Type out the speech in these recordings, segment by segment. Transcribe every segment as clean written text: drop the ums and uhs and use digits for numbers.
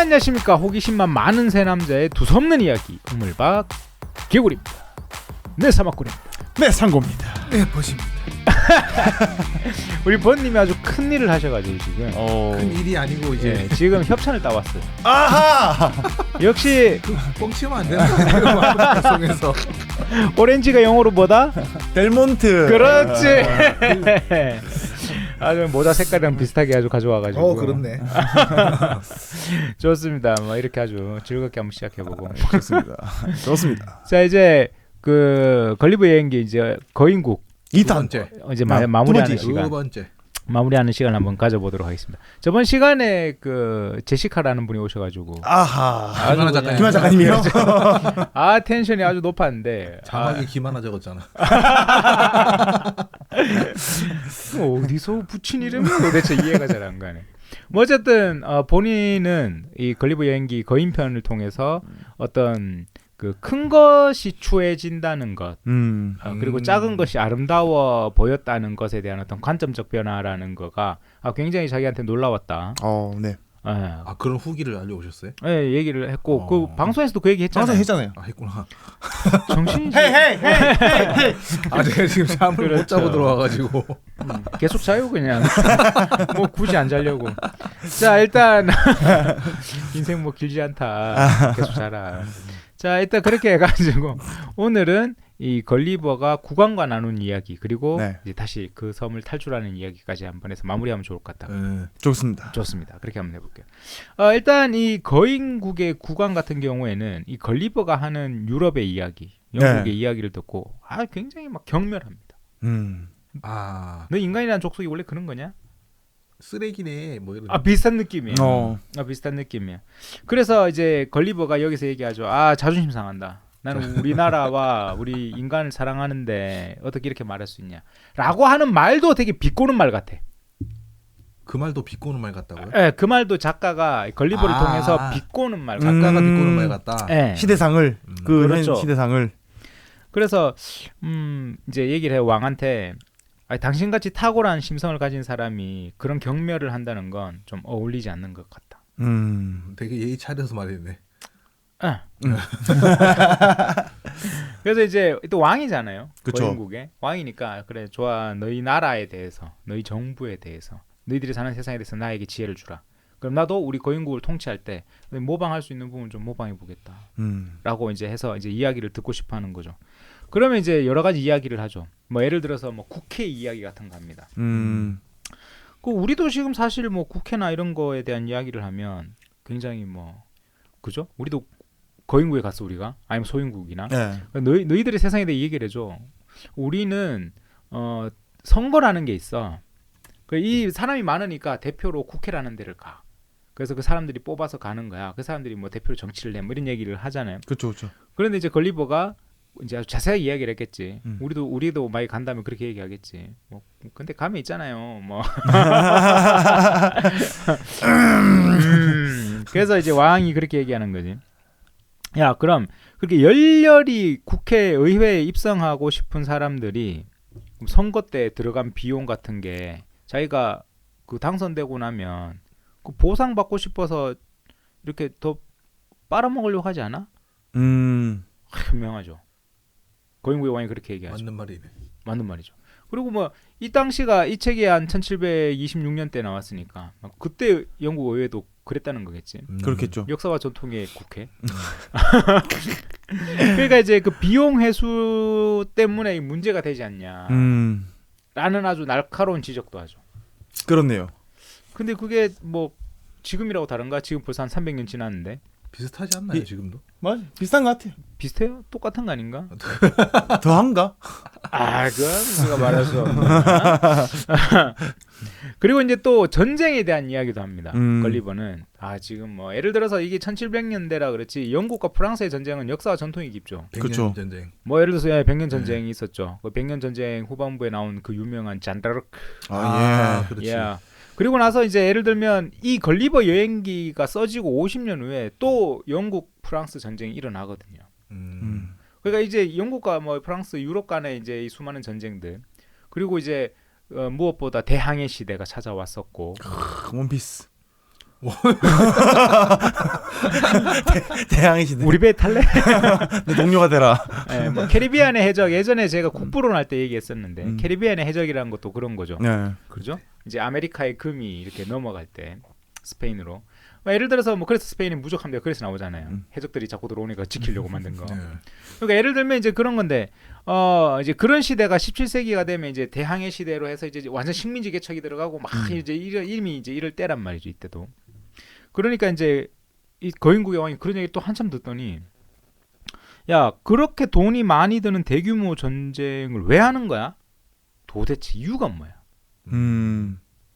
안녕하십니까. 호기심만 많은 새 남자의 두서없는 이야기 우물박 개구리입니다. 네, 사막구리입니다. 네, 상고입니다. 네, 버십니다. 우리 번님이 아주 큰 일을 하셔가지고 지금 큰 일이 아니고 이제 지금 협찬을 따왔어요. 아하! 역시 뻥치면 안 되는 방송에서 오렌지가 영어로 뭐다? 델몬트. 그렇지. 아주 모자 색깔이랑 비슷하게 아주 가져와가지고. 그렇네. 좋습니다. 뭐 이렇게 아주 즐겁게 한번 시작해보고. 좋습니다. 좋습니다. 자, 이제 그 걸리버 여행기 이제 거인국 2탄. 이제 마무리하는 두 시간. 두 번째. 마무리하는 시간 한번 가져보도록 하겠습니다. 저번 시간에 그 제시카라는 분이 오셔가지고 아하. 김하나 작가님. 김하나 작가님이요? 아, 텐션이 아주 높았는데 자막에 김하나 적었잖아. 어디서 붙인 이름이 도대체 이해가 잘 안 가네. 뭐 어쨌든 본인은 이 걸리버 여행기 거인편을 통해서 어떤 그 큰 것이 추해진다는 것, 그리고 작은 것이 아름다워 보였다는 것에 대한 어떤 관점적 변화라는 거가 굉장히 자기한테 놀라웠다. 네. 아, 그런 후기를 알려오셨어요? 네, 얘기를 했고 그 방송에서도 그 얘기 했잖아요. 방송 했잖아요. 아, 했구나. 정신이 헤이. 아, 제가 지금 잠을 못 그렇죠. 자고 들어와가지고. 계속 자요 그냥. 뭐 굳이 안 자려고. 자, 일단 인생 뭐 길지 않다. 계속 자라. 자, 일단 그렇게 해가지고 오늘은 이 걸리버가 국왕과 나눈 이야기, 그리고 네. 이제 다시 그 섬을 탈출하는 이야기까지 한번 해서 마무리하면 좋을 것 같다. 좋습니다. 좋습니다. 그렇게 한번 해볼게요. 일단 이 거인국의 국왕 같은 경우에는 이 걸리버가 하는 유럽의 이야기, 영국의 이야기를 듣고 굉장히 막 경멸합니다. 아, 너 인간이라는 족속이 원래 그런 거냐? 쓰레기네. 뭐 이런. 비슷한 느낌이에요. 어. 비슷한 느낌이에요. 그래서 이제 걸리버가 여기서 얘기하죠. 자존심 상한다. 나는 우리나라와 우리 인간을 사랑하는데 어떻게 이렇게 말할 수 있냐? 라고 하는 말도 되게 비꼬는 말 같아. 그 말도 비꼬는 말 같다고요? 네, 그 말도 작가가 걸리버를 통해서 비꼬는 말 같아. 작가가 비꼬는 말 같다. 네. 시대상을 그렇죠. 시대상을. 그래서 이제 얘기를 해요. 왕한테. 당신같이 탁월한 심성을 가진 사람이 그런 경멸을 한다는 건 좀 어울리지 않는 것 같다. 되게 예의 차려서 말했네. 그래서 이제 또 왕이잖아요. 그쵸. 거인국의 왕이니까 그래 좋아, 너희 나라에 대해서, 너희 정부에 대해서, 너희들이 사는 세상에 대해서 나에게 지혜를 주라. 그럼 나도 우리 거인국을 통치할 때 모방할 수 있는 부분 좀 모방해 보겠다. 라고 이제 해서 이제 이야기를 듣고 싶어하는 거죠. 그러면 이제 여러 가지 이야기를 하죠. 뭐 예를 들어서 뭐 국회 이야기 같은 거 합니다. 그 우리도 지금 사실 뭐 국회나 이런 거에 대한 이야기를 하면 굉장히 뭐 그죠? 우리도 거인국에 갔어 우리가, 아니면 소인국이나. 네. 너희들의 세상에 대해 얘기를 해줘. 우리는 선거라는 게 있어. 이 사람이 많으니까 대표로 국회라는 데를 가. 그래서 그 사람들이 뽑아서 가는 거야. 그 사람들이 뭐 대표로 정치를 해, 뭐 이런 얘기를 하잖아요. 그렇죠. 그런데 이제 걸리버가 이제 아주 자세하게 이야기를 했겠지. 우리도 많이 간다면 그렇게 얘기하겠지. 뭐 근데 가면 있잖아요. 뭐. 그래서 이제 왕이 그렇게 얘기하는 거지. 야, 그럼 그렇게 열렬히 국회의회에 입성하고 싶은 사람들이 선거 때 들어간 비용 같은 게 자기가 그 당선되고 나면 그 보상 받고 싶어서 이렇게 더 빨아먹으려고 하지 않아? 현명하죠. 거인국의 왕이 그렇게 얘기하죠. 맞는 말이네. 맞는 말이죠. 그리고 뭐 이 당시가 이 책이 한 1726년 때 나왔으니까 그때 영국 의회도 그랬다는 거겠지. 그렇겠죠. 역사와 전통의 국회. 그러니까 이제 그 비용 회수 때문에 문제가 되지 않냐. 라는 아주 날카로운 지적도 하죠. 그렇네요. 근데 그게 뭐 지금이라고 다른가? 지금 벌써 한 300년 지났는데. 비슷하지 않나요, 지금도? 맞아. 비슷한 것 같아요. 비슷해요? 똑같은 거 아닌가? 더한가? 그건 누가 말할 수 없는. 그리고 이제 또 전쟁에 대한 이야기도 합니다. 걸리버는 지금 뭐 예를 들어서 이게 1700년대라 그렇지 영국과 프랑스의 전쟁은 역사와 전통이 깊죠. 100년 그쵸. 전쟁. 뭐 예를 들어서 100년 전쟁이 있었죠. 그 100년 전쟁 후반부에 나온 그 유명한 잔다르크. 그렇지. 그리고 나서 이제 예를 들면 이 걸리버 여행기가 써지고 50년 후에 또 영국 프랑스 전쟁이 일어나거든요. 그러니까 이제 영국과 뭐 프랑스 유럽 간의 이제 이 수많은 전쟁들, 그리고 이제 무엇보다 대항해 시대가 찾아왔었고. 원피스. 대항해시네. 우리 배 탈래? 내 동료가 되라. 네, 뭐 캐리비안의 해적 예전에 제가 국부론 할 때 얘기했었는데 음. 캐리비안의 해적이라는 것도 그런 거죠. 네. 그죠? 이제 아메리카의 금이 이렇게 넘어갈 때 스페인으로 예를 들어서 뭐 그래서 스페인이 무적함대가 그래서 나오잖아요. 해적들이 자꾸 들어오니까 지키려고 만든 거. 네. 그러니까 예를 들면 이제 그런 건데 이제 그런 시대가 17세기가 되면 이제 대항해 시대로 해서 이제 완전 식민지 개척이 들어가고 막 이제 이미 이제 이럴 때란 말이죠. 이때도. 그러니까 이제 이 거인국의 왕이 그런 얘기 또 한참 듣더니 야 그렇게 돈이 많이 드는 대규모 전쟁을 왜 하는 거야? 도대체 이유가 뭐야?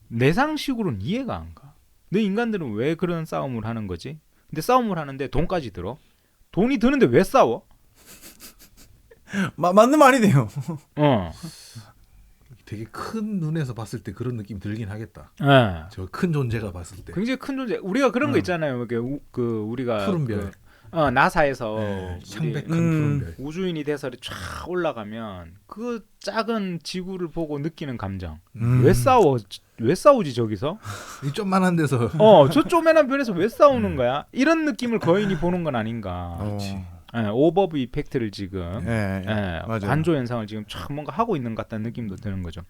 내 상식으로는 이해가 안 가. 너 인간들은 왜 그런 싸움을 하는 거지? 근데 싸움을 하는데 돈까지 들어? 돈이 드는데 왜 싸워? 맞는 말이네요. 되게 큰 눈에서 봤을 때 그런 느낌 들긴 하겠다. 예. 저 큰 존재가 봤을 때. 굉장히 큰 존재. 우리가 그런 거 있잖아요. 이렇게 우리가 푸른 별. 나사에서 네, 우리 창백한 푸른 별. 우주인이 돼서 쫙 올라가면 그 작은 지구를 보고 느끼는 감정. 왜 싸우지 저기서? 이 좀만한 데서. 저 쪼매난 별에서 왜 싸우는 거야? 이런 느낌을 거인이 보는 건 아닌가. 오버브 이펙트를 지금 관조 현상을 지금 쫙 뭔가 하고 있는 것 같다는 느낌도 드는 거죠.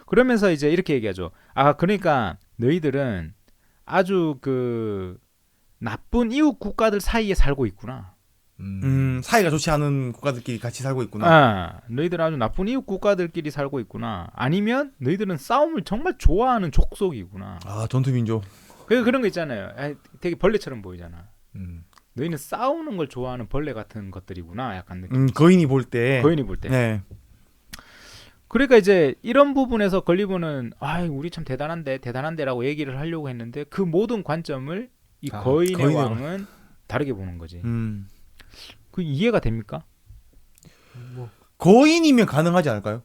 그러면서 이제 이렇게 얘기하죠. 그러니까 너희들은 아주 그 나쁜 이웃 국가들 사이에 살고 있구나. 사이가 좋지 않은 국가들끼리 같이 살고 있구나. 너희들은 아주 나쁜 이웃 국가들끼리 살고 있구나. 아니면 너희들은 싸움을 정말 좋아하는 족속이구나. 전투민족. 그런 거 있잖아요. 되게 벌레처럼 보이잖아. 너희는 싸우는 걸 좋아하는 벌레 같은 것들이구나. 약간 느낌. 거인이 볼 때. 네. 그러니까 이제 이런 부분에서 걸리버는 우리 참 대단한데라고 얘기를 하려고 했는데 그 모든 관점을 이 거인의 왕은 다르게 보는 거지. 그 이해가 됩니까? 거인이면 가능하지 않을까요?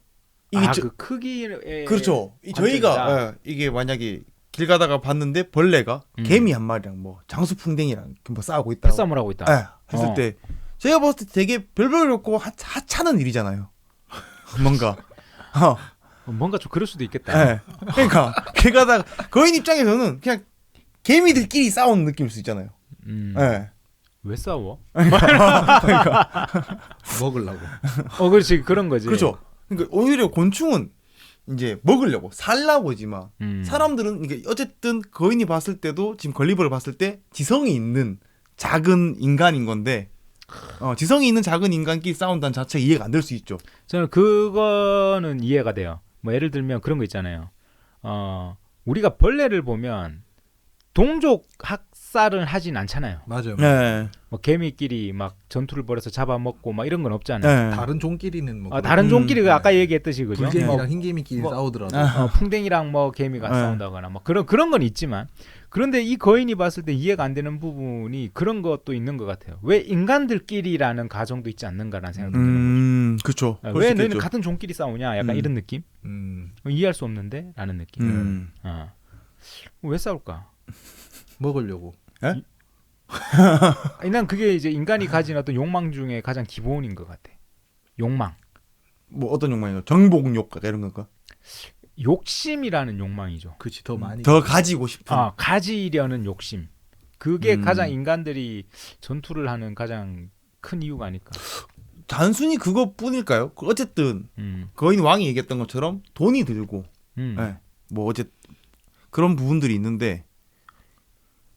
이게 그 크기에 그렇죠. 저희가 이게 만약에 길 가다가 봤는데 벌레가 개미 한 마리랑 뭐 장수풍뎅이랑 뭐 싸우고 있다. 패싸움을 하고 있다. 했을 때 제가 봤을 때 되게 별별 없고 하찮은 일이잖아요. 뭔가 좀 그럴 수도 있겠다. 그러니까 길 가다가 거인 입장에서는 그냥 개미들끼리 싸우는 느낌일 수 있잖아요. 왜 싸워? 그러니까 먹으려고. 그렇지 그런 거지. 그렇죠. 그러니까 오히려 곤충은 이제 먹으려고 살라고지만 사람들은 이게 어쨌든 거인이 봤을 때도 지금 걸리버를 봤을 때 지성이 있는 작은 인간인 건데 지성이 있는 작은 인간끼리 싸운다는 자체가 이해가 안 될 수 있죠. 저는 그거는 이해가 돼요. 뭐 예를 들면 그런 거 있잖아요. 우리가 벌레를 보면 동족 학살을 하진 않잖아요. 맞아요. 뭐 개미끼리 막 전투를 벌여서 잡아먹고 막 이런 건 없잖아요. 다른 종끼리는 뭐 다른 종끼리 아까 얘기했듯이 그죠? 불개미랑 흰개미끼리 싸우더라도 풍뎅이랑 뭐 개미가 싸운다거나 뭐 그런 건 있지만 그런데 이 거인이 봤을 때 이해가 안 되는 부분이 그런 것도 있는 것 같아요. 왜 인간들끼리라는 가정도 있지 않는가라는 생각이 드는 거죠. 그렇죠. 왜 너희는 같은 종끼리 싸우냐? 약간 이런 느낌? 이해할 수 없는데? 라는 느낌. 왜 싸울까? 먹으려고. 난 그게 이제 인간이 가진 어떤 욕망 중에 가장 기본인 것 같아. 욕망. 뭐 어떤 욕망이요? 정복욕 이런 건가? 욕심이라는 욕망이죠. 그렇지 더 많이. 더 가지고 싶은. 가지려는 욕심. 그게 가장 인간들이 전투를 하는 가장 큰 이유가 아닐까. 단순히 그것뿐일까요? 어쨌든 거인 왕이 얘기했던 것처럼 돈이 들고, 뭐 어쨌든 그런 부분들이 있는데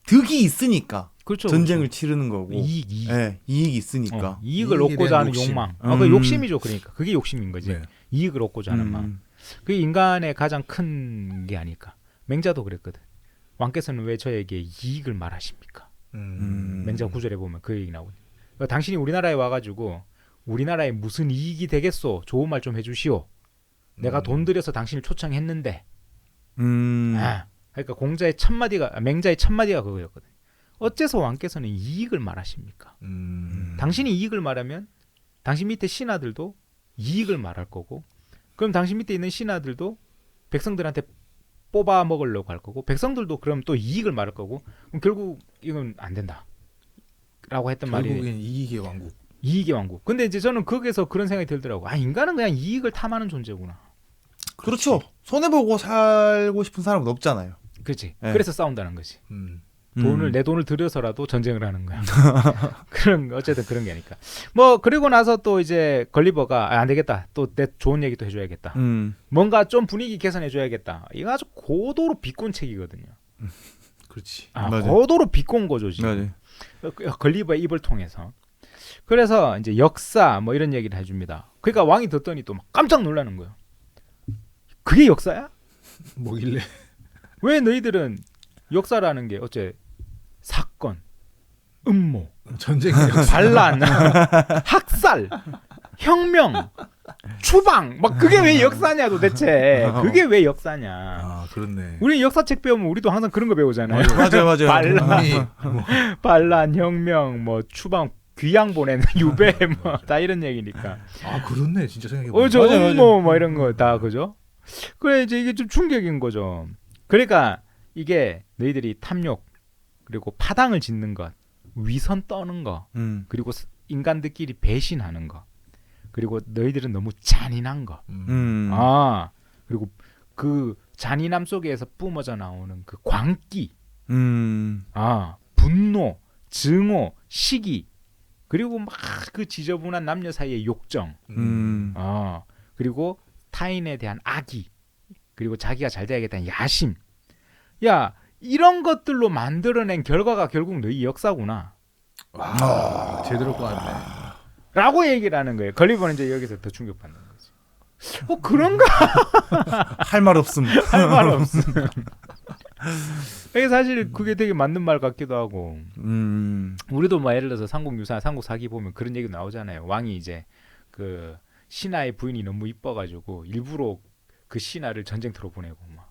득이 있으니까 그렇죠, 전쟁을 그렇죠. 치르는 거고 이익이 있으니까 이익을 얻고자 하는 욕심. 욕망. 그 욕심이죠. 그러니까 그게 욕심인 거지. 네. 이익을 얻고자 하는 마음. 그게 인간의 가장 큰 게 아닐까. 맹자도 그랬거든. 왕께서는 왜 저에게 이익을 말하십니까? 맹자 구절에 보면 그 얘기 나오거든. 그러니까 당신이 우리나라에 와가지고 우리나라에 무슨 이익이 되겠소? 좋은 말 좀 해주시오. 내가 돈 들여서 당신을 초청했는데. 그러니까 맹자의 첫 마디가 그거였거든. 어째서 왕께서는 이익을 말하십니까? 당신이 이익을 말하면 당신 밑에 신하들도 이익을 말할 거고, 그럼 당신 밑에 있는 신하들도 백성들한테 뽑아 먹으려고 할 거고, 백성들도 그럼 또 이익을 말할 거고, 그럼 결국 이건 안 된다. 라고 했던 말이 결국엔 이익의 왕국. 이익의 왕국. 근데 이제 저는 거기에서 그런 생각이 들더라고. 인간은 그냥 이익을 탐하는 존재구나. 그렇죠. 손해보고 살고 싶은 사람은 없잖아요. 그렇지. 네. 그래서 싸운다는 거지. 내 돈을 들여서라도 전쟁을 하는 거야. 어쨌든 그런 게 아니까. 뭐 그리고 나서 또 이제 걸리버가 안 되겠다. 또 내 좋은 얘기도 해줘야겠다. 뭔가 좀 분위기 개선해줘야겠다. 이거 아주 고도로 비꼰 책이거든요. 그렇지. 고도로 비꼰 거죠 지금. 걸리버의 입을 통해서. 그래서 이제 역사 뭐 이런 얘기를 해줍니다. 그러니까 왕이 듣더니 또 막 깜짝 놀라는 거예요. 그게 역사야? 뭐길래? 왜 너희들은 역사라는 게 어째 사건, 음모, 전쟁, 반란, 학살, 혁명, 추방 막 그게 왜 역사냐 도대체. 그게 왜 역사냐. 아 그렇네. 우리 역사책 배우면 우리도 항상 그런 거 배우잖아요. 맞아요. 반란, 혁명, 뭐 추방, 귀양 보내는 유배 뭐 다 이런 얘기니까. 아 그렇네. 진짜 생각해보면. 저 음모 뭐 이런 거 다 그죠? 그래 이제 이게 좀 충격인 거죠. 그러니까 이게 너희들이 탐욕 그리고 파당을 짓는 것, 위선 떠는 거, 그리고 인간들끼리 배신하는 거, 그리고 너희들은 너무 잔인한 거. 그리고 그 잔인함 속에서 뿜어져 나오는 그 광기, 분노, 증오, 시기, 그리고 막 그 지저분한 남녀 사이의 욕정, 그리고 타인에 대한 악의, 그리고 자기가 잘 돼야겠다는 야심. 야, 이런 것들로 만들어낸 결과가 결국 너희 역사구나. 제대로 꼬았네. 라고 얘기를 하는 거예요. 걸리버는 이제 여기서 더 충격받는 거지. 그런가? 할 말 없음. 할 말 없음. 이게 사실 그게 되게 맞는 말 같기도 하고. 우리도 뭐 예를 들어서 삼국유사, 삼국사기 보면 그런 얘기 나오잖아요. 왕이 이제 그 신하의 부인이 너무 이뻐가지고 일부러 그 신하를 전쟁터로 보내고 막.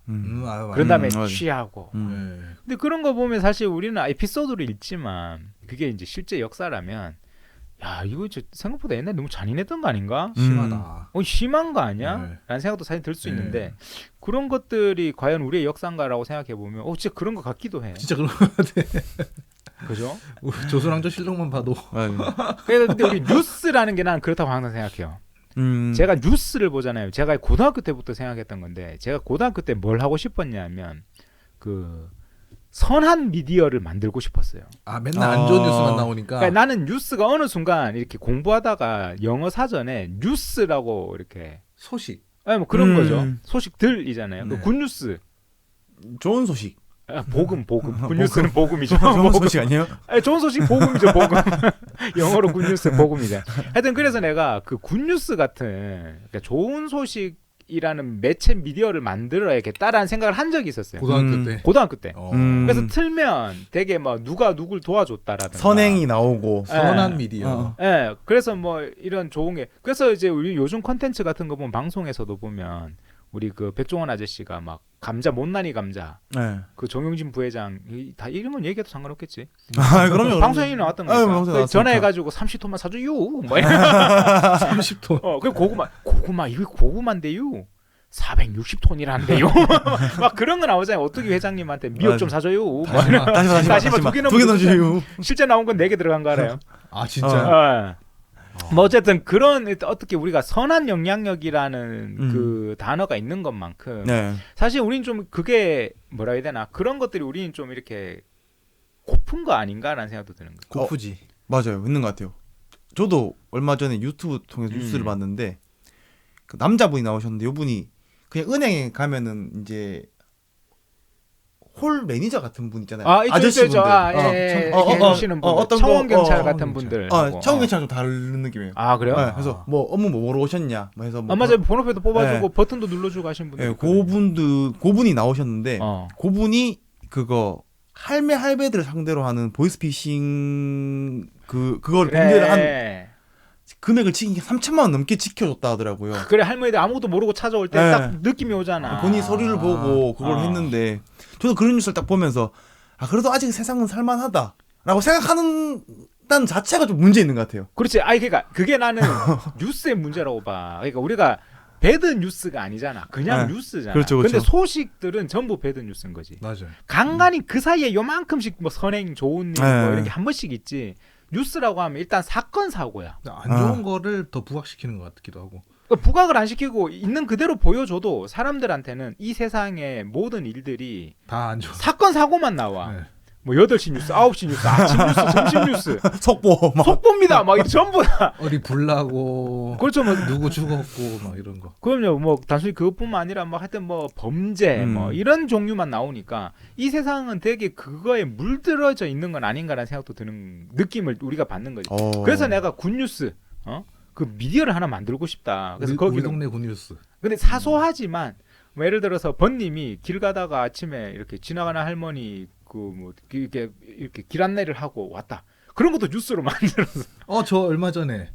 그런 다음에 취하고. 근데 그런 거 보면 사실 우리는 에피소드로 읽지만 그게 이제 실제 역사라면 야 이거 생각보다 옛날에 너무 잔인했던 거 아닌가? 심하다. 심한 거 아니야? 라는 생각도 사실 들 수 있는데 그런 것들이 과연 우리의 역사인가라고 생각해 보면 진짜 그런 것 같기도 해. 진짜 그런 것 같아. 그죠? 조선왕조실록만 봐도. 근데 우리 뉴스라는 게 난 그렇다고 항상 생각해요. 제가 뉴스를 보잖아요. 제가 고등학교 때부터 생각했던 건데 제가 고등학교 때 뭘 하고 싶었냐면 그 선한 미디어를 만들고 싶었어요. 맨날 안 좋은 뉴스만 나오니까. 그러니까 나는 뉴스가 어느 순간 이렇게 공부하다가 영어 사전에 뉴스라고 이렇게 소식. 뭐 그런 거죠. 소식들이잖아요. 네. 그 굿뉴스. 좋은 소식. 복음. 굿뉴스는 복음이죠. 좋은 소식 아니에요? 좋은 소식 복음이죠. 복음. 영어로 굿뉴스 복음이잖아요. 하여튼 그래서 내가 그 굿뉴스 같은 그러니까 좋은 소식이라는 매체 미디어를 만들어야겠다라는 생각을 한 적이 있었어요. 고등학교 때. 그래서 틀면 되게 막 누가 누굴 도와줬다라든가 선행이 나오고 선한 미디어. 그래서 뭐 이런 좋은 게 그래서 이제 우리 요즘 콘텐츠 같은 거 보면 방송에서도 보면 우리 그 백종원 아저씨가 막 감자 못난이 감자 그 정용진 부회장 다 이런 건 얘기해도 상관없겠지. 그럼요. 방송에 나왔던 거니까 전화해가지고 30톤만 사줘요. 뭐 30톤. 그리고 고구마 이거 고구마인데요. 460톤이라는데요. 막 그런 거 나오잖아요. 어떻게 회장님한테 미역 좀 사줘요. 다시 두개 넣어주세요. 실제 나온 건 4개 들어간 거 알아요? 진짜. 뭐 어쨌든 그런 어떻게 우리가 선한 영향력이라는 그 단어가 있는 것만큼 사실 우리는 좀 그게 뭐라 해야 되나 그런 것들이 우리는 좀 이렇게 고픈 거 아닌가라는 생각도 드는 거예요. 고프지. 맞아요, 있는 것 같아요. 저도 얼마 전에 유튜브 통해서 뉴스를 봤는데 그 남자분이 나오셨는데 이분이 그냥 은행에 가면은 이제 홀 매니저 같은 분 있잖아요. 아저씨분들. 하시는 분들. 청원 경찰 같은 분들. 청원 경찰 좀 다른 느낌이에요. 그래요? 그래서 뭐 업무 뭐 보러 오셨냐, 뭐 해서 맞아요. 번호표도 뽑아주고 버튼도 눌러주고 하신 분들. 그분이 나오셨는데 그분이 그거 할배들을 상대로 하는 보이스피싱 그걸 공개를 한 금액을 3천만 원 넘게 지켜줬다 하더라고요. 그래 할머니들 아무것도 모르고 찾아올 때 딱 느낌이 오잖아. 본인이 서류를 보고 그걸 했는데 저도 그런 뉴스를 딱 보면서 그래도 아직 세상은 살만하다라고 생각하는 단 자체가 좀 문제 있는 것 같아요. 그렇지. 그러니까 그게 나는 뉴스의 문제라고 봐. 그러니까 우리가 배드 뉴스가 아니잖아. 그냥 뉴스잖아. 그렇죠. 근데 소식들은 전부 배드 뉴스인 거지. 맞아요. 간간히 그 사이에 요만큼씩 뭐 선행 좋은 일 뭐 이런 게 한 번씩 있지. 뉴스라고 하면 일단 사건 사고야. 안 좋은 거를 더 부각시키는 것 같기도 하고. 그러니까 부각을 안 시키고 있는 그대로 보여줘도 사람들한테는 이 세상의 모든 일들이 다 안 좋아. 사건 사고만 나와. 뭐 8시 뉴스, 9시 뉴스, 아침 뉴스, 점심 뉴스, 속보 막. 속보입니다. 막 전부 다. 어디 불나고 그렇죠. 뭐 누구 죽었고 막 이런 거. 그럼요. 뭐 단순히 그것뿐만 아니라 뭐 하여튼 뭐 범죄 뭐 이런 종류만 나오니까 이 세상은 되게 그거에 물들어져 있는 건 아닌가라는 생각도 드는 느낌을 우리가 받는 거죠. 그래서 내가 굿뉴스 그 미디어를 하나 만들고 싶다. 그래서 거기 우리 동네 굿뉴스. 근데 사소하지만 뭐 예를 들어서 번님이 길 가다가 아침에 이렇게 지나가는 할머니 그 뭐 이렇게 길 안내를 하고 왔다. 그런 것도 뉴스로 만들어서. 저 얼마 전에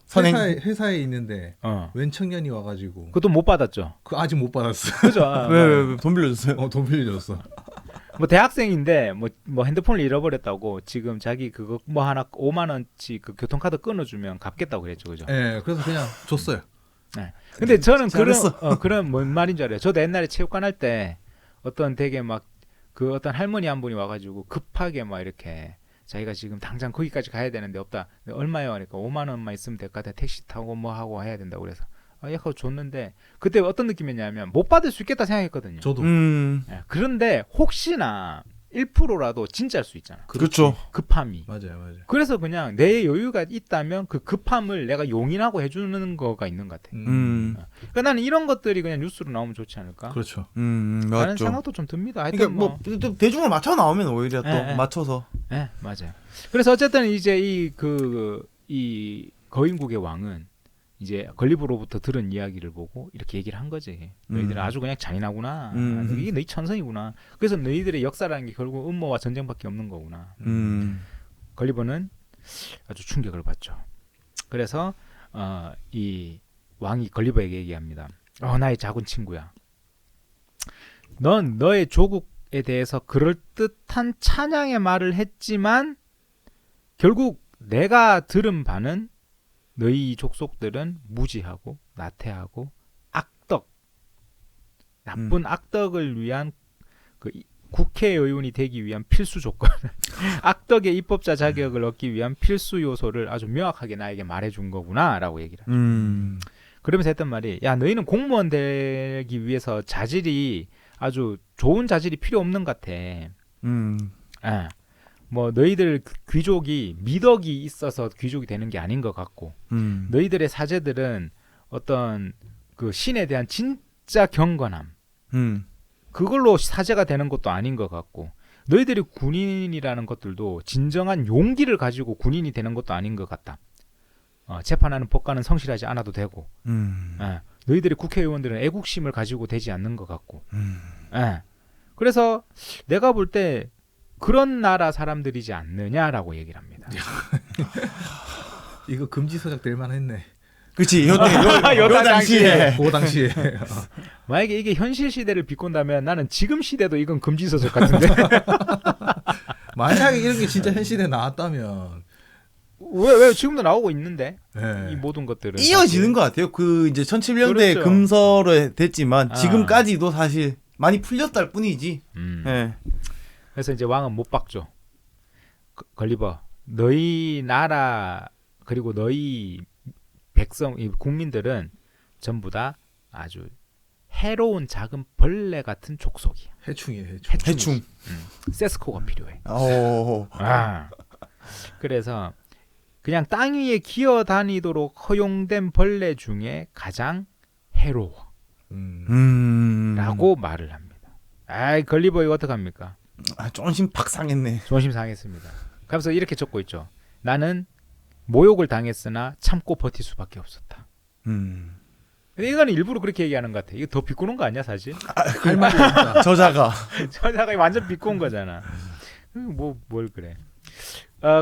선행. 회사에 있는데 웬 청년이 와가지고 그것도 못 받았죠. 그 아직 못 받았어. 그죠? 왜 돈 빌려줬어요? 돈 빌려줬어. 뭐 대학생인데 뭐 핸드폰을 잃어버렸다고 지금 자기 그거 뭐 하나 5만 원치 그 교통카드 끊어주면 갚겠다고 그랬죠, 그죠? 네, 그래서 그냥 줬어요. 네. 근데 저는 잘했어. 그런 뭔 말인 줄 알아요. 저도 옛날에 체육관 할 때 어떤 되게 막 그 어떤 할머니 한 분이 와가지고 급하게 막 이렇게 자기가 지금 당장 거기까지 가야 되는데 없다. 얼마요? 그러니까 5만 원만 있으면 될 것 같아. 택시 타고 뭐 하고 해야 된다고 그래서 하고 줬는데 그때 어떤 느낌이었냐면 못 받을 수 있겠다 생각했거든요. 저도. 네. 그런데 혹시나 1%라도 진짜일 수 있잖아. 그렇죠. 급함이. 맞아요. 그래서 그냥 내 여유가 있다면 그 급함을 내가 용인하고 해주는 거가 있는 것 같아. 그러니까 나는 이런 것들이 그냥 뉴스로 나오면 좋지 않을까? 그렇죠. 라는 맞죠. 생각도 좀 듭니다. 하여튼 그러니까 뭐 대중을 맞춰 나오면 오히려 또 네. 맞춰서. 네, 맞아요. 그래서 어쨌든 이제 이 거인국의 왕은 이제 건리브로부터 들은 이야기를 보고 이렇게 얘기를 한 거지. 너희들은 아주 그냥 잔인하구나. 이게 너희 천성이구나. 그래서 너희들의 역사라는 게 결국 음모와 전쟁밖에 없는 거구나. 건리버는 아주 충격을 받죠. 그래서 이 왕이 건리버에게 얘기합니다. 나의 작은 친구야. 넌 너의 조국에 대해서 그럴듯한 찬양의 말을 했지만 결국 내가 들은 바는 너희 족속들은 무지하고 나태하고 나쁜 악덕을 위한 그 국회의원이 되기 위한 필수 조건, 악덕의 입법자 자격을 얻기 위한 필수 요소를 아주 명확하게 나에게 말해준 거구나라고 얘기를 하죠. 그러면서 했던 말이, 야 너희는 공무원 되기 위해서 자질이 아주 좋은 자질이 필요 없는 것 같아. 뭐 너희들 귀족이 미덕이 있어서 귀족이 되는 게 아닌 것 같고, 너희들의 사제들은 어떤 그 신에 대한 진짜 경건함, 그걸로 사제가 되는 것도 아닌 것 같고, 너희들이 군인이라는 것들도 진정한 용기를 가지고 군인이 되는 것도 아닌 것 같다. 재판하는 법관은 성실하지 않아도 되고, 너희들의 국회의원들은 애국심을 가지고 되지 않는 것 같고, 그래서 내가 볼 때 그런 나라 사람들이지 않느냐라고 얘기를 합니다. 이거 금지 서작 될 만했네. 그렇지. 요 당시에. 그 당시에. 만약에 이게 현실 시대를 비꼰다면 나는 지금 시대도 이건 금지 서적 같은데. 만약에 이런 게 진짜 현 시대에 나왔다면 왜 지금도 나오고 있는데 네. 이 모든 것들은 이어지는 것 같아요. 그 이제 1700년대 그렇죠. 금서로 됐지만 지금까지도 사실 많이 풀렸다일 뿐이지. 네. 그래서 이제 왕은 못 박죠. 걸리버, 너희 나라 그리고 너희 백성, 국민들은 전부 다 아주 해로운 작은 벌레 같은 족속이야. 해충이에요. 해충. 세스코가 필요해. 오. 그래서 그냥 땅 위에 기어다니도록 허용된 벌레 중에 가장 해로워. 라고 말을 합니다. 걸리버 이거 어떡합니까? 조금씩 박상했네. 조심 상했습니다. 그래서 이렇게 적고 있죠. 나는 모욕을 당했으나 참고 버틸 수밖에 없었다. 근데 이거는 일부러 그렇게 얘기하는 것 같아. 이거 더 비꼬는 거 아니야 사실? 할 말이 없다. 저자가 완전 비꼬은 거잖아. 뭘 그래.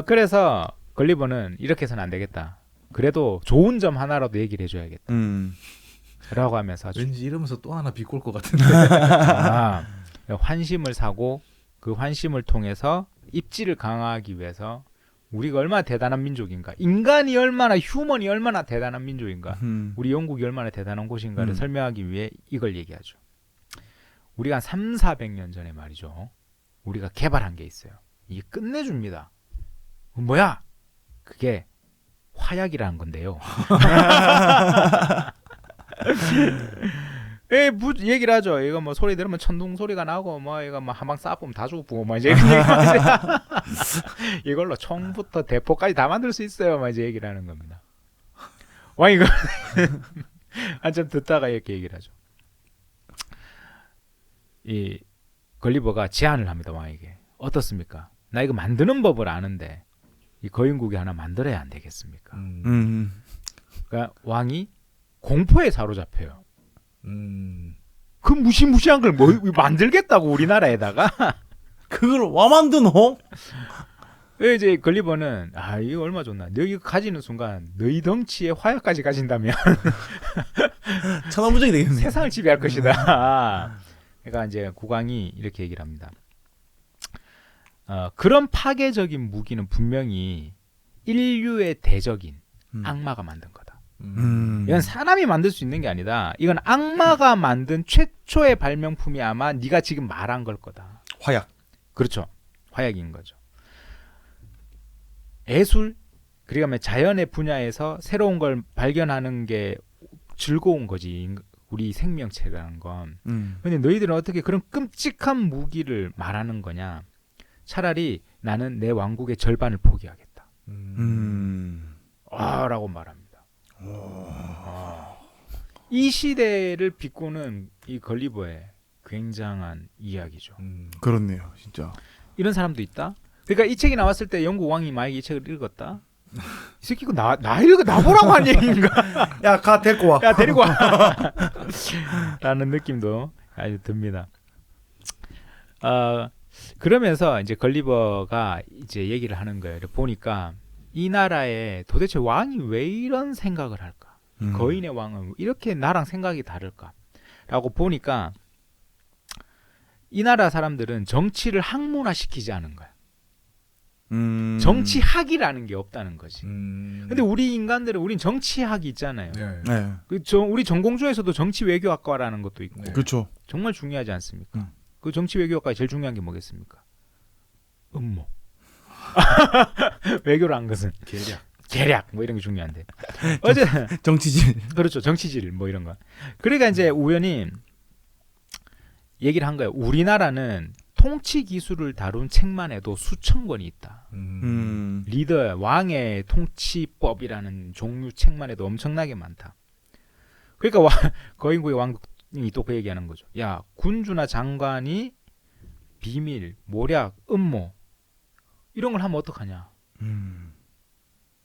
그래서 걸리버는 이렇게 해서는 안 되겠다. 그래도 좋은 점 하나라도 얘기를 해줘야겠다. 라고 하면서 왠지 이러면서 또 하나 비꼴 것 같은데. 환심을 사고 그 환심을 통해서 입지를 강화하기 위해서 우리가 얼마나 대단한 민족인가, 인간이 얼마나, 휴먼이 얼마나 대단한 민족인가, 우리 영국이 얼마나 대단한 곳인가를 설명하기 위해 이걸 얘기하죠. 우리가 한 300~400년 전에 말이죠, 우리가 개발한 게 있어요. 이게 끝내줍니다. 뭐야? 그게 화약이라는 건데요. 얘기를 하죠. 이거 뭐 소리 들으면 천둥 소리가 나고 뭐 이거 뭐 한방 쏴보면 다 죽고 뭐 이제 이런 얘기하죠. 이걸로 총부터 대포까지 다 만들 수 있어요. 막 이제 얘기를 하는 겁니다. 왕이 이거 한참 듣다가 이렇게 얘기를 하죠. 이 걸리버가 제안을 합니다. 왕에게. 어떻습니까? 나 이거 만드는 법을 아는데 이 거인국이 하나 만들어야 안 되겠습니까? 그러니까 왕이 공포에 사로잡혀요. 그 무시무시한 걸 뭐 만들겠다고 우리나라에다가 그걸 와 만드노? 이제 걸리버는 이거 얼마 좋나 너희 가지는 순간 너희 덩치에 화약까지 가진다면 천하무적이 되겠네. 세상을 지배할 것이다. 그러니까 이제 국왕이 이렇게 얘기를 합니다. 그런 파괴적인 무기는 분명히 인류의 대적인 악마가 만든 거다. 이건 사람이 만들 수 있는 게 아니다. 이건 악마가 만든 최초의 발명품이 아마 네가 지금 말한 걸 거다. 화약. 그렇죠. 화약인 거죠. 예술, 그러니까 자연의 분야에서 새로운 걸 발견하는 게 즐거운 거지. 우리 생명체라는 건. 근데 너희들은 어떻게 그런 끔찍한 무기를 말하는 거냐. 차라리 나는 내 왕국의 절반을 포기하겠다. 라고 말합니다. 이 시대를 비꼬는 이 걸리버의 굉장한 이야기죠. 그렇네요, 진짜. 이런 사람도 있다. 그러니까 이 책이 나왔을 때 영국 왕이 만약에 이 책을 읽었다. 이 새끼 이거 나 보라고 한 얘기인가? 야, 가 데리고 와. 야 데리고 와. 라는 느낌도 아주 듭니다. 그러면서 이제 걸리버가 이제 얘기를 하는 거예요. 보니까 이 나라에 도대체 왕이 왜 이런 생각을 할까? 거인의 왕은 이렇게 나랑 생각이 다를까? 라고 보니까 이 나라 사람들은 정치를 학문화시키지 않은 거야. 정치학이라는 게 없다는 거지. 근데 우리 인간들은 우린 정치학이 있잖아요. 네. 우리 전공 중에서도 정치 외교학과라는 것도 있고. 네. 그렇죠. 정말 중요하지 않습니까? 그 정치 외교학과에 제일 중요한 게 뭐겠습니까? 음모. 외교를 한 것은 계략 뭐 이런 게 중요한데. 어제 정치질. 그렇죠. 정치질 뭐 이런 거. 그러니까 이제 우연히 얘기를 한 거예요. 우리나라는 통치 기술을 다룬 책만 해도 수천 권이 있다. 리더 왕의 통치법이라는 종류 책만 해도 엄청나게 많다. 그러니까 거인국의 왕이 또 그 얘기하는 거죠. 야, 군주나 장관이 비밀, 모략, 음모 이런 걸 하면 어떡하냐.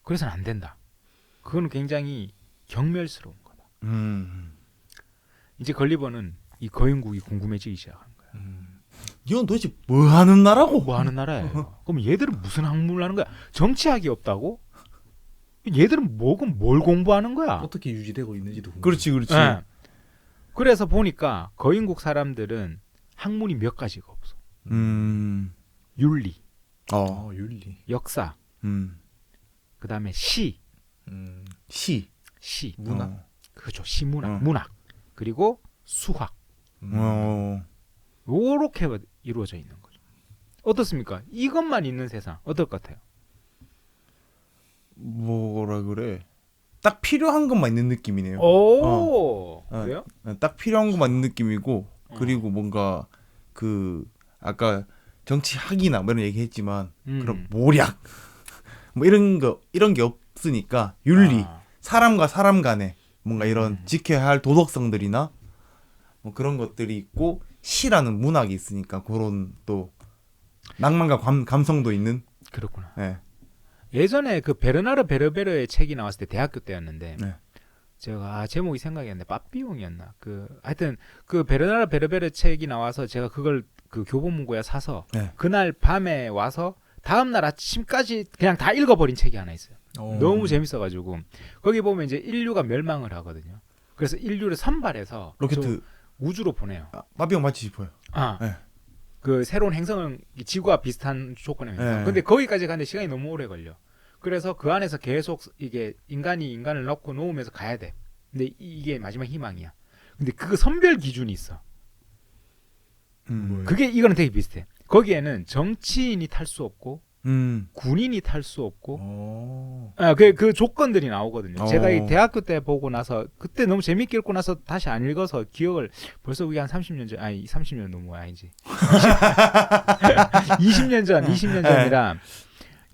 그래서는 안 된다. 그건 굉장히 경멸스러운 거다. 이제 걸리버는 이 거인국이 궁금해지기 시작한 거야. 이건 도대체 뭐 하는 나라고? 뭐 하는 나라예요? 그럼 얘들은 무슨 학문을 하는 거야? 정치학이 없다고? 얘들은 뭘 공부하는 거야? 어떻게 유지되고 있는지도 궁금해. 그렇지. 네. 그래서 보니까 거인국 사람들은 학문이 몇 가지가 없어. 윤리, 윤리. 역사, 그 다음에 시, 문학. 그렇죠. 시문학, 문학, 그리고 수학. 요렇게 이루어져 있는 거죠. 어떻습니까? 이것만 있는 세상 어떨 것 같아요? 뭐라 그래? 딱 필요한 것만 있는 느낌이네요. 그래요? 딱 필요한 것만 있는 느낌이고 그리고 뭔가 그 아까 정치학이나 뭐 이런 얘기했지만 그런 모략 뭐 이런 게 없으니까 윤리 사람과 사람 간에 뭔가 이런 지켜야 할 도덕성들이나 뭐 그런 것들이 있고 시라는 문학이 있으니까 그런 또 낭만과 감성도 있는. 그렇구나. 네. 예전에 그 베르나르 베르베르의 책이 나왔을 때 대학교 때였는데 네. 제가 제목이 생각이 안 나. 빠삐용이었나? 하여튼 그 베르나르 베르베르 책이 나와서 제가 그걸 그 교보문고에 사서 그날 밤에 와서 다음 날 아침까지 그냥 다 읽어버린 책이 하나 있어요. 너무 재밌어가지고 거기 보면 이제 인류가 멸망을 하거든요. 그래서 인류를 선발해서 로켓 우주로 보내요. 빠삐용 맞지 싶어요. 네. 그 새로운 행성은 지구와 비슷한 조건의 행성. 네. 근데 거기까지 가는데 시간이 너무 오래 걸려. 그래서 그 안에서 계속 이게 인간이 인간을 넣고 놓으면서 가야 돼. 근데 이게 마지막 희망이야. 근데 그 선별 기준이 있어. 그게 이거는 되게 비슷해. 거기에는 정치인이 탈 수 없고 군인이 탈 수 없고 어. 그 조건들이 나오거든요. 제가 이 대학교 때 보고 나서 그때 너무 재밌게 읽고 나서 다시 안 읽어서 기억을 벌써 그게 한 30년 전 아니 30년 너무 아니지 20년 전이라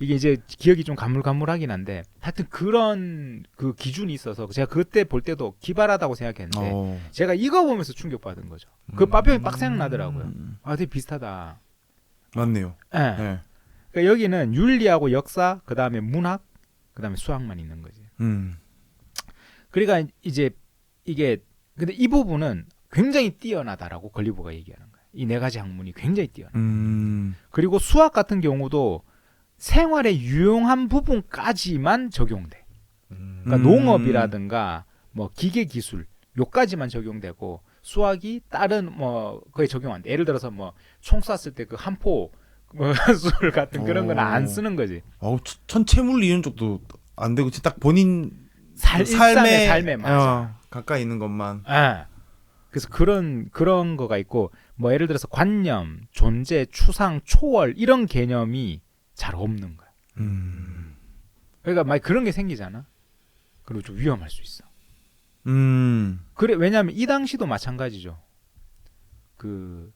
이게 이제 기억이 좀 가물가물하긴 한데 하여튼 그런 그 기준이 있어서 제가 그때 볼 때도 기발하다고 생각했는데 제가 이거 보면서 충격받은 거죠. 그 빠병이 빡 생각나더라고요. 아 되게 비슷하다. 맞네요. 네. 네. 그러니까 여기는 윤리하고 역사, 그 다음에 문학, 그 다음에 수학만 있는 거지. 그러니까 이제 이게 근데 이 부분은 굉장히 뛰어나다라고 걸리버가 얘기하는 거예요. 이 네 가지 학문이 굉장히 뛰어나. 그리고 수학 같은 경우도 생활에 유용한 부분까지만 적용돼. 그러니까 농업이라든가 뭐 기계 기술 요까지만 적용되고 수학이 다른 뭐 거의 적용 안 돼. 예를 들어서 뭐 총 쐈을 때 그 한포 술 같은 그런 건 안 쓰는 거지. 천체물리 이런 쪽도 안 되고 진짜 딱 본인 삶에 맞아. 가까이 있는 것만. 그래서 그런 거가 있고 뭐 예를 들어서 관념, 존재, 추상, 초월 이런 개념이 잘 없는 거야. 그러니까 막 그런 게 생기잖아. 그리고 좀 위험할 수 있어. 그래 왜냐하면 이 당시도 마찬가지죠. 그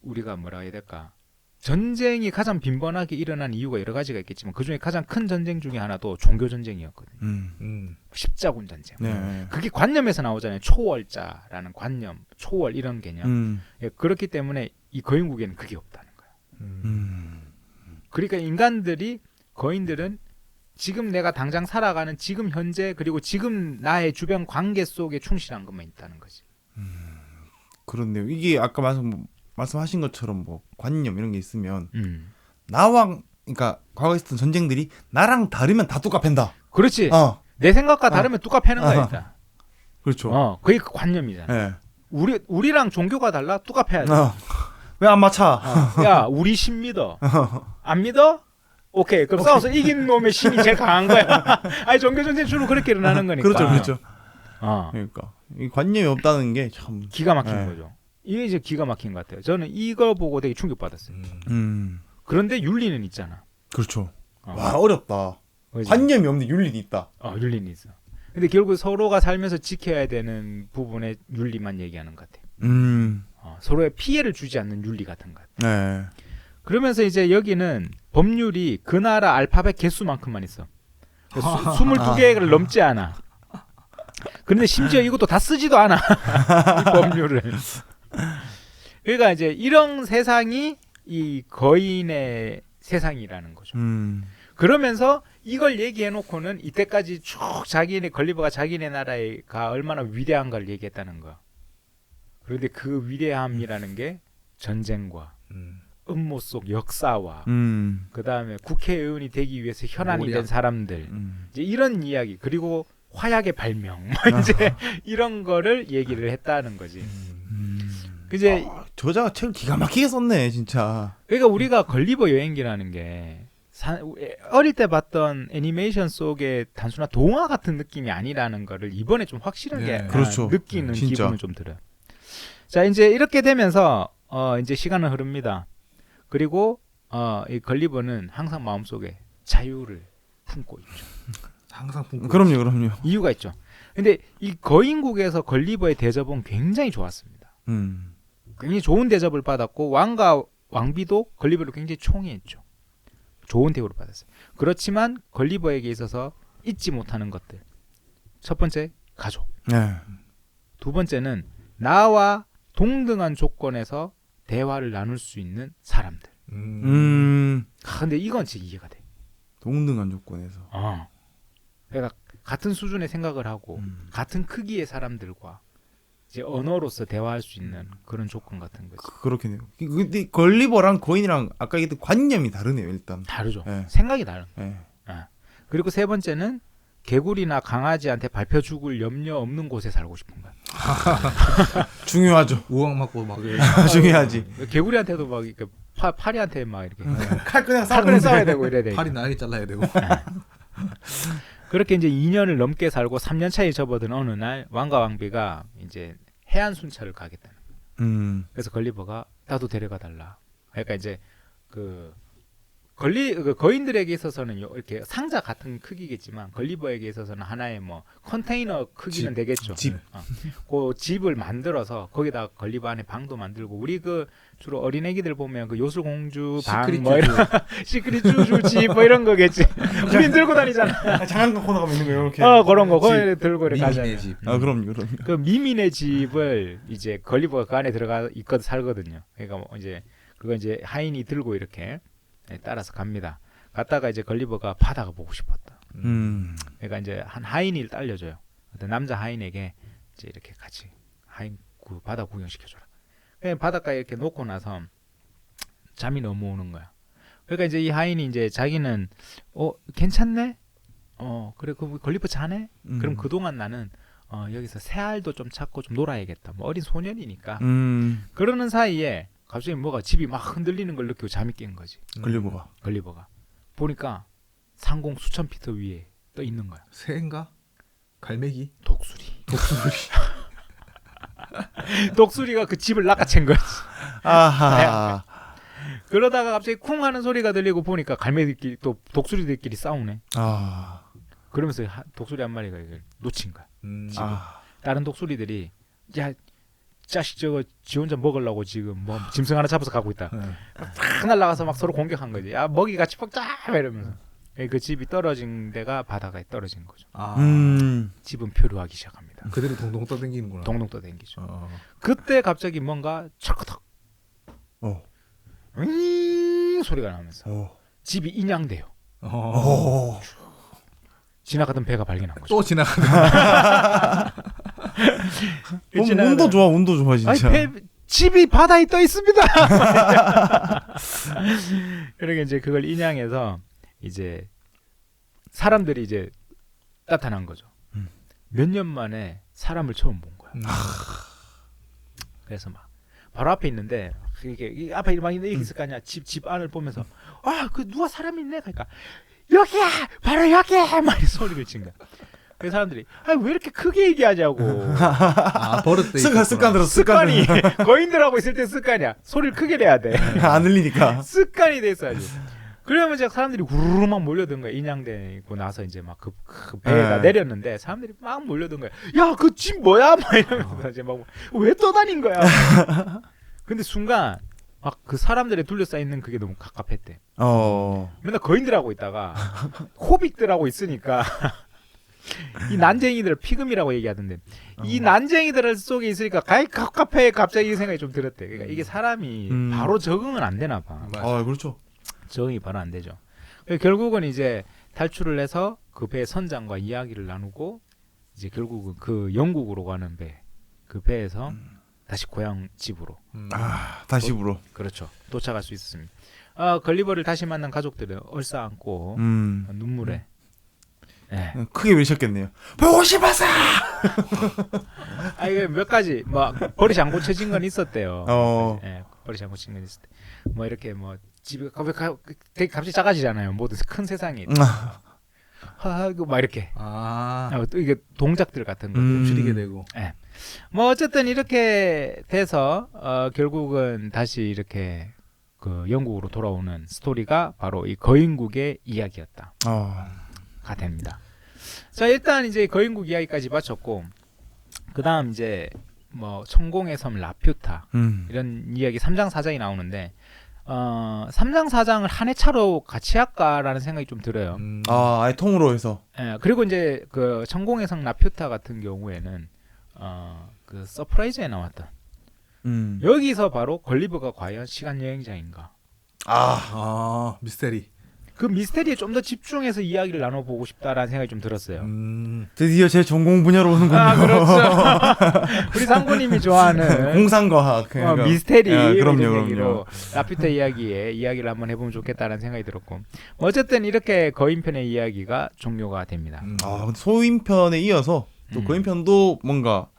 우리가 뭐라 해야 될까? 전쟁이 가장 빈번하게 일어난 이유가 여러 가지가 있겠지만 그 중에 가장 큰 전쟁 중에 하나도 종교 전쟁이었거든요. 십자군 전쟁. 네. 그게 관념에서 나오잖아요. 초월자라는 관념, 초월 이런 개념. 예, 그렇기 때문에 이 거인국에는 그게 없다는 거예요. 그러니까 거인들은 지금 내가 당장 살아가는 지금 현재 그리고 지금 나의 주변 관계 속에 충실한 것만 있다는 거지. 그렇네요. 이게 아까 말씀하신 것처럼 뭐 관념 이런 게 있으면 나와 그러니까 과거에 있었던 전쟁들이 나랑 다르면 다 뚜까팬다. 그렇지. 내 생각과 다르면 뚜까 패는 거야 일단. 그렇죠. 그게 그 관념이잖아. 네. 우리랑 종교가 달라 뚜까 패야 돼. 왜 안 맞춰? 야 우리 신 믿어. 안 믿어? 오케이. 그럼 싸워서 이긴 놈의 신이 제일 강한 거야. 아니 종교 전쟁 주로 그렇게 일어나는 거니까. 그렇죠. 그러니까 이 관념이 없다는 게 참 기가 막힌 거죠. 이게 이제 기가 막힌 것 같아요. 저는 이거 보고 되게 충격받았어요. 그런데 윤리는 있잖아. 그렇죠. 와 어렵다. 그렇지? 관념이 없는데 윤리는 있다. 윤리는 있어. 근데 결국 서로가 살면서 지켜야 되는 부분의 윤리만 얘기하는 것 같아요. 서로의 피해를 주지 않는 윤리 같은 것 같아요. 네. 그러면서 이제 여기는 법률이 그 나라 알파벳 개수만큼만 있어. 22개를 넘지 않아. 그런데 심지어 이것도 다 쓰지도 않아. 이 법률을. 그러니까 이제 이런 세상이 이 거인의 세상이라는 거죠. 그러면서 이걸 얘기해 놓고는 이때까지 쭉 걸리버가 자기네 나라가 얼마나 위대한 걸 얘기했다는 거. 그런데 그 위대함이라는 게 전쟁과 음모 속 역사와 그 다음에 국회의원이 되기 위해서 현안이 된 사람들 이제 이런 이야기 그리고 화약의 발명 이제 이런 거를 얘기를 했다는 거지. 이제 저자가 책을 기가 막히게 썼네 진짜. 그러니까 우리가 걸리버 여행기라는 게 어릴 때 봤던 애니메이션 속의 단순한 동화 같은 느낌이 아니라는 거를 이번에 좀 확실하게 그렇죠. 느끼는 진짜. 기분은 좀 들어요. 자 이제 이렇게 되면서 이제 시간은 흐릅니다. 그리고 이 걸리버는 항상 마음속에 자유를 품고 있죠. 항상 품고. 그럼요. 이유가 있죠. 근데 이 거인국에서 걸리버의 대접은 굉장히 좋았습니다. 굉장히 좋은 대접을 받았고 왕과 왕비도 걸리버를 굉장히 총애했죠. 좋은 대우를 받았어요. 그렇지만 걸리버에게 있어서 잊지 못하는 것들. 첫 번째 가족. 네. 두 번째는 나와 동등한 조건에서 대화를 나눌 수 있는 사람들. 근데 이건 진짜 이해가 돼. 동등한 조건에서. 그러니까 같은 수준의 생각을 하고 같은 크기의 사람들과 이제 언어로서 대화할 수 있는 그런 조건 같은 거지. 그렇겠네요. 근데 걸리버랑 거인이랑 아까 얘기했던 관념이 다르네요. 일단 다르죠. 네. 생각이 다른. 네. 그리고 세 번째는 개구리나 강아지한테 밟혀 죽을 염려 없는 곳에 살고 싶은 거야. 중요하죠. 우왕 맞고 막 중요하지. 개구리한테도 막 이렇게 파리한테 막 이렇게 칼 그냥 싸워야 되고 이래야 돼. 팔이 날개 잘라야 되고. 그렇게 이제 2년을 넘게 살고 3년 차에 접어든 어느 날 왕과 왕비가 이제 해안 순찰을 가겠다는 거야. 그래서 걸리버가 나도 데려가 달라. 그러니까 이제 그 그 거인들에게 있어서는 이렇게 상자 같은 크기겠지만 걸리버에게 있어서는 하나의 뭐 컨테이너 크기는 되겠죠. 집. 그 집을 만들어서 거기다 걸리버 안에 방도 만들고 우리 그 주로 어린애기들 보면 그 요술공주 방 시크릿 뭐 이런 시크릿 쭈쭈 집뭐 이런 거겠지. 우린 들고 다니잖아. 장난감 코너 가면 있는 거 이렇게. 그런 거 거기 들고 이렇게 가잖아요. 미미네 집. 그럼. 그 미미네 집을 이제 걸리버가 그 안에 들어가 있거든 살거든요. 그러니까 뭐 이제 그거 이제 하인이 들고 이렇게 따라서 갑니다. 갔다가 이제 걸리버가 바다가 보고 싶었다. 그러니까 이제 한 하인이 딸려줘요. 어떤 남자 하인에게 이제 이렇게 같이 하인 그 바다 구경시켜줘라. 그냥 바닷가에 이렇게 놓고 나서 잠이 너무 오는 거야. 그러니까 이제 이 하인이 이제 자기는 괜찮네. 그래 그 걸리버 자네. 그럼 그동안 나는 여기서 새알도 좀 찾고 좀 놀아야겠다. 뭐 어린 소년이니까. 그러는 사이에 갑자기 뭐가 집이 막 흔들리는 걸 느끼고 잠이 깬 거지. 걸리버가 보니까 상공 수천 피터 위에 떠 있는 거야. 새인가? 갈매기? 독수리. 독수리가 그 집을 낚아챈 거지. 아하. 그러다가 갑자기 쿵 하는 소리가 들리고 보니까 갈매기끼리 또 독수리들끼리 싸우네. 그러면서 독수리 한 마리가 이걸 놓친 거야. 다른 독수리들이 야 자식 저거 지 혼자 먹으려고 지금 뭐 짐승 하나 잡아서 가고 있다. 탁 날아가서 막 서로 공격한 거지. 야 먹이 같이 먹자 이러면서. 그 집이 떨어진 데가 바다가에 떨어진 거죠. 집은 표류하기 시작합니다. 그대로 동동 떠댕기는구나. 동동 떠댕기죠. 그때 갑자기 뭔가 철커덕 소리가 나면서 집이 인양돼요. 지나가던 배가 발견한 거죠. 또 지나가는. 운도 좋아 진짜. 아니, 집이 바다에 떠 있습니다. 이렇게 이제 그걸 인양해서 이제 사람들이 이제 나타난 거죠. 몇 년 만에 사람을 처음 본 거야. 그래서 막 바로 앞에 있는데 이게 앞에 막 이렇게 있을 거 아니야. 집 안을 보면서 그 누가 사람이 있네. 그러니까 여기야, 바로 여기야, 막 소리를 친 거야. 그 사람들이 왜 이렇게 크게 얘기하냐고. 버릇돼. 습관이 거인들하고 있을 때 습관이야. 소리를 크게 내야 돼. 안 들리니까. 습관이 돼 있어야지. 그러면 이제 사람들이 우르르 막 몰려든 거야. 인양되고 나서 이제 막 그 배가 내렸는데 사람들이 막 몰려든 거야. 야, 그 집 뭐야? 막 이러면서 이제 막 왜 떠다닌 거야? 근데 순간 막 그 사람들에 둘러싸여 있는 그게 너무 갑갑했대. 맨날 거인들하고 있다가 호빗들하고 있으니까 이 난쟁이들 피금이라고 얘기하던데 이 난쟁이들 속에 있으니까 갑갑해. 갑자기 이 생각이 좀 들었대. 그러니까 이게 사람이 바로 적응은 안 되나 봐. 그렇죠. 적응이 바로 안 되죠. 결국은 이제 탈출을 해서 그 배 선장과 이야기를 나누고 이제 결국은 그 영국으로 가는 그 배에서 다시 고향 집으로 다시 집으로 그렇죠. 도착할 수 있었습니다. 걸리버를 다시 만난 가족들은 얼싸안고 눈물에 크게 외쳤겠네요. 보고 싶어서. 이게 몇 가지 막 버릇이 안 고쳐진 건 있었대요. 버릇이 안 고쳐진 건 있었대. 뭐 이렇게 뭐 집이 되게 갑자기 작아지잖아요. 모든 큰 세상이. 막 이렇게. 또 이게 동작들 같은 거 줄이게 되고. 뭐 어쨌든 이렇게 돼서 결국은 다시 이렇게 그 영국으로 돌아오는 스토리가 바로 이 거인국의 이야기였다. 가 됩니다. 자, 일단 이제 거인국 이야기까지 마쳤고 그다음 이제 뭐 천공의 섬 라퓨타 이런 이야기 3장 4장이 나오는데 3장 4장을 한 회차로 같이 할까라는 생각이 좀 들어요. 아예 통으로 해서. 그리고 이제 그 천공의 섬 라퓨타 같은 경우에는 그 서프라이즈에 나왔던 여기서 바로 걸리버가 과연 시간 여행자인가? 미스테리. 그 미스테리에 좀 더 집중해서 이야기를 나눠보고 싶다라는 생각이 좀 들었어요. 드디어 제 전공 분야로 오는군요. 그렇죠. 우리 상구님이 좋아하는 공상과학. 미스테리 그럼요. 라퓨타 이야기를 한번 해보면 좋겠다라는 생각이 들었고 어쨌든 이렇게 거인편의 이야기가 종료가 됩니다. 근데 소인편에 이어서 또 거인편도 뭔가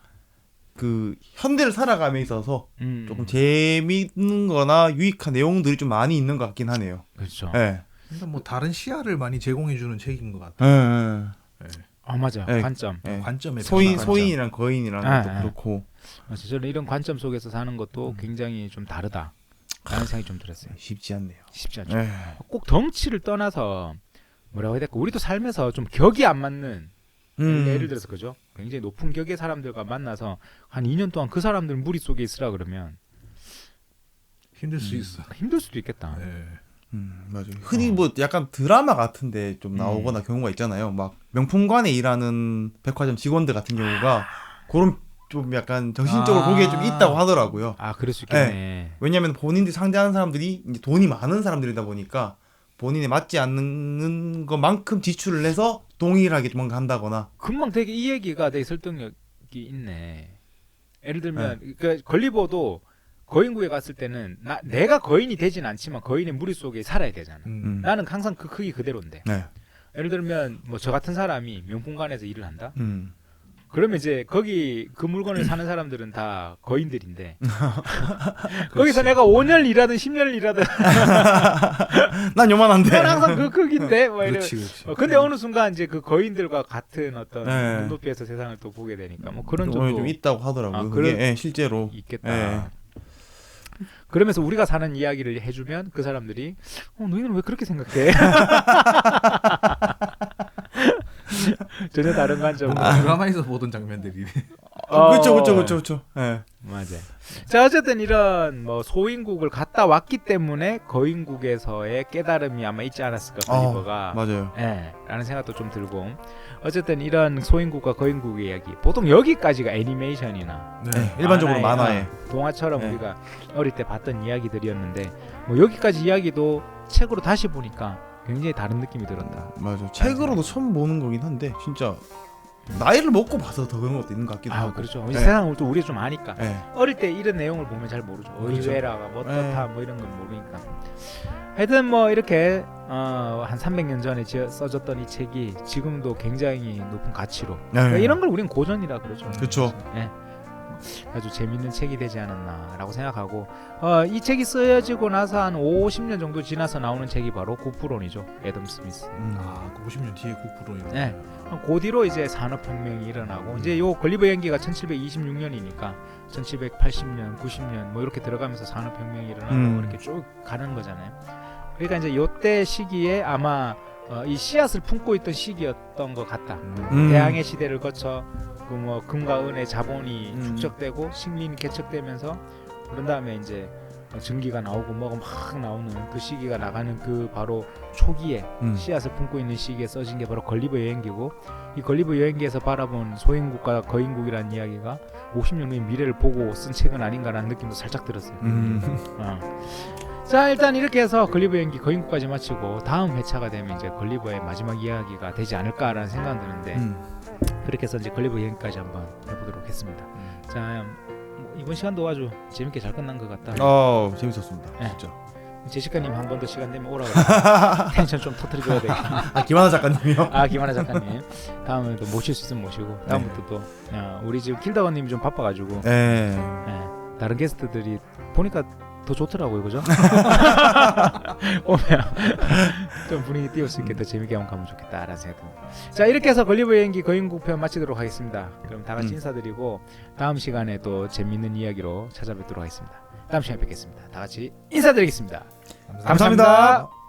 그 현대를 살아감에 있어서 조금 재미있는 거나 유익한 내용들이 좀 많이 있는 것 같긴 하네요. 그렇죠. 일단 뭐 다른 시야를 많이 제공해주는 책인 것 같아요. 맞아. 관점. 관점에 소인이랑 거인이랑 것도 그렇고. 저는 이런 관점 속에서 사는 것도 굉장히 좀 다르다. 라는 생각이 좀 들었어요. 쉽지 않네요. 쉽지 않죠. 예. 꼭 덩치를 떠나서 뭐라고 해야 될까? 우리도 살면서 좀 격이 안 맞는 예를 들어서 그죠? 굉장히 높은 격의 사람들과 만나서 한 2년 동안 그 사람들 무리 속에 있으라 그러면 힘들 수 있어. 힘들 수도 있겠다. 네. 맞아요. 흔히 뭐 약간 드라마 같은데 좀 나오거나 경우가 있잖아요. 막 명품관에 일하는 백화점 직원들 같은 경우가 그런 좀 약간 정신적으로 거기에 좀 있다고 하더라고요. 아, 그럴 수 있겠네. 왜냐하면 본인들이 상대하는 사람들이 이제 돈이 많은 사람들이다 보니까 본인에 맞지 않는 것만큼 지출을 해서 동일하게 뭔가 한다거나. 금방 되게 이 얘기가 되게 설득력이 있네. 예를 들면 그러니까 걸리버도 거인국에 갔을 때는 내가 거인이 되진 않지만 거인의 무리 속에 살아야 되잖아. 나는 항상 그 크기 그대로인데. 네. 예를 들면 뭐 저 같은 사람이 명품관에서 일을 한다. 음. 그러면 이제 거기 그 물건을 사는 사람들은 다 거인들인데 거기서 내가 5년 일하든 10년 일하든 난 요만한데. 난 항상 그 크기인데 뭐 이런. 그렇지, 그렇지. 근데 어느 순간 이제 그 거인들과 같은 어떤 네. 눈높이에서 세상을 또 보게 되니까 뭐 그런 점이 점도 좀 있다고 하더라고요. 아, 그게 그런- 실제로. 있겠다. 예. 그러면서 우리가 사는 이야기를 해주면 그 사람들이 너희는 왜 그렇게 생각해? 전혀 다른 관점으로. 뭔가 드라마에서 보던 장면들이. 그렇죠. 예. 맞아. 자, 어쨌든 이런 뭐 소인국을 갔다 왔기 때문에 거인국에서의 깨달음이 아마 있지 않았을까 걸리버가. 맞아요. 예, 라는 생각도 좀 들고. 어쨌든 이런 소인국과 거인국의 이야기. 보통 여기까지가 애니메이션이나 네. 일반적으로 만화에. 동화처럼 네. 우리가 어릴 때 봤던 이야기들이었는데 뭐 여기까지 이야기도 책으로 다시 보니까 굉장히 다른 느낌이 들었다. 맞아. 책으로도 처음 보는 거긴 한데 진짜 나이를 먹고 봐서 더 그런 것도 있는 것 같기도 하고. 그렇죠. 네. 세상을 또 우리가 좀 아니까. 예. 어릴 때 이런 내용을 보면 잘 모르죠. 그렇죠. 의외라가 뭐 어떻다 뭐 이런 건 모르니까. 하여튼 뭐 이렇게 한 300년 전에 써졌던 이 책이 지금도 굉장히 높은 가치로 그러니까 이런 걸 우리는 고전이라 그러죠. 그렇죠. 예. 아주 재밌는 책이 되지 않았나라고 생각하고 이 책이 쓰여지고 나서 한 50년 정도 지나서 나오는 책이 바로 구프론이죠. 애덤 스미스. 아, 그 50년 뒤에 9%요. 네. 그 뒤로 이제 산업혁명이 일어나고 이제 요 걸리버 연기가 1726년이니까 1780년, 90년 뭐 이렇게 들어가면서 산업혁명이 일어나고 이렇게 쭉 가는 거잖아요. 그러니까 이제 요때 시기에 아마 이 씨앗을 품고 있던 시기였던 것 같다. 대항해 시대를 거쳐 그 뭐 금과 은의 자본이 축적되고 식민이 개척되면서 그런 다음에 이제 전기가 나오고 뭐가 막 나오는 그 시기가 나가는 그 바로 초기에 씨앗을 품고 있는 시기에 써진 게 바로 걸리버 여행기고 이 걸리버 여행기에서 바라본 소인국과 거인국이라는 이야기가 50년 후의 미래를 보고 쓴 책은 아닌가라는 느낌도 살짝 들었어요. 자, 일단 이렇게 해서 걸리버 여행기 거인국까지 마치고 다음 회차가 되면 이제 걸리버의 마지막 이야기가 되지 않을까라는 생각은 드는데 그렇게 해서 이제 걸리버 여행까지 한번 해보도록 했습니다. 자, 이번 시간도 아주 재밌게 잘 끝난 것 같다. 재밌었습니다. 네. 진짜. 제시카님 한 번 더 시간 되면 오라 그래. 텐션 좀 터트려줘야 되겠네. 김하나 작가님이요? 김하나 작가님. 다음에 또 모실 수 있으면 모시고 다음부터 또 우리 지금 킬다원님이 좀 바빠가지고 예. 다른 게스트들이 보니까 더 좋더라고요, 그죠? 오면 좀 분위기 띄울 수 있게 더 재밌게 한번 가면 좋겠다라는 생각이 듭니다. 자, 이렇게 해서 걸리버 여행기 거인국 편 마치도록 하겠습니다. 그럼 다 같이 인사드리고 다음 시간에 또 재밌는 이야기로 찾아뵙도록 하겠습니다. 다음 시간에 뵙겠습니다. 다 같이 인사드리겠습니다. 감사합니다.